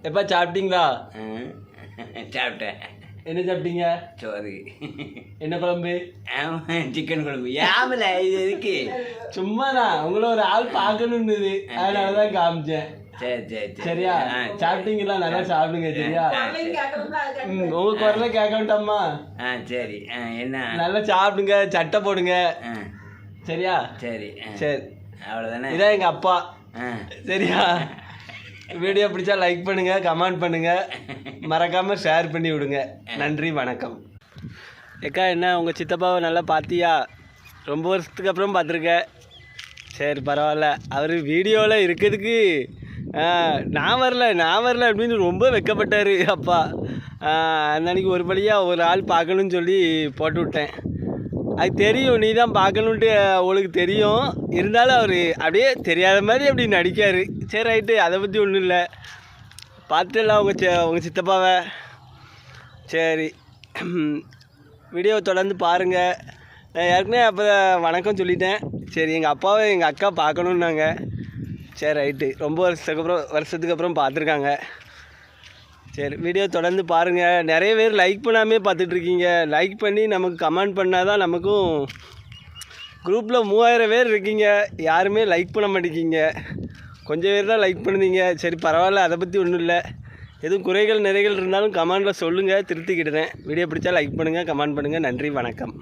எப்பா சாப்பிட்டீங்களா? சாப்பிட்டேன். என்ன சாப்பிட்டீங்க? சோறு. என்ன குழம்பு? சிக்கன் குழம்பு. ஏமல இது எதுக்கு? சும்மா தான் உங்களை ஒரு ஆள் பார்க்கணும்னு அதனாலதான் காமிச்சேன். சரி சரி சரி. சரியா? சாப்பிட்டீங்களா? நல்லா சாப்பிடுங்க. சரியா? உங்க குரல கேட்க வேண்டாமா? சரி. என்ன? நல்லா சாப்பிடுங்க, சட்டை போடுங்க. சரியா? சரி சரி, அவ்வளோதானே. இதான் எங்க அப்பா. சரியா? வீடியோ பிடிச்சா லைக் பண்ணுங்க, கமெண்ட் பண்ணுங்க, மறக்காம ஷேர் பண்ணி விடுங்க. நன்றி, வணக்கம். ஏக்கா, என்ன உங்கள் சித்தப்பாவை நல்லா பார்த்தியா? ரொம்ப வருஷத்துக்கு அப்புறம் பார்த்துருக்க. சரி, பரவாயில்ல. அவர் வீடியோவில் இருக்கிறதுக்கு நான் வரல அப்படின்னு ரொம்ப வெக்கப்பட்டார் அப்பா. அன்னைக்கு ஒரு வழியாக ஒரு ஆள் பார்க்கணுன்னு சொல்லி போட்டு விட்டேன். அது தெரியும், நீ தான் பார்க்கணுன்ட்டு அவளுக்கு தெரியும். இருந்தாலும் அவர் அப்படியே தெரியாத மாதிரி அப்படி நடிக்கார். சரி, ரைட்டு, அதை பற்றி ஒன்றும் இல்லை. பார்த்துடலாம் உங்கள் சித்தப்பாவை. சரி, வீடியோவை தொடர்ந்து பாருங்கள். நான் ஏற்கனவே அப்போ வணக்கம் சொல்லிட்டேன். சரி, எங்கள் அப்பாவை எங்கள் அக்கா பார்க்கணுன்னாங்க. சரி, ரைட்டு, ரொம்ப வருஷத்துக்கு அப்புறம் பார்த்துருக்காங்க. சரி, வீடியோ தொடர்ந்து பாருங்கள். நிறைய பேர் லைக் பண்ணாமே பார்த்துட்ருக்கீங்க. லைக் பண்ணி நமக்கு கமெண்ட் பண்ணால் தான் நமக்கும். குரூப்பில் 3000 பேர் இருக்கீங்க, யாருமே லைக் பண்ண மாட்டேங்கிங்க. கொஞ்சம் பேர் தான் லைக் பண்ணுவீங்க. சரி, பரவாயில்ல, அதை பற்றி ஒன்றும் இல்லை. எதுவும் குறைகள் நிறைகள் இருந்தாலும் கமெண்டில் சொல்லுங்கள், திருத்திக்கிடுறேன். வீடியோ பிடிச்சா லைக் பண்ணுங்கள், கமெண்ட் பண்ணுங்கள். நன்றி, வணக்கம்.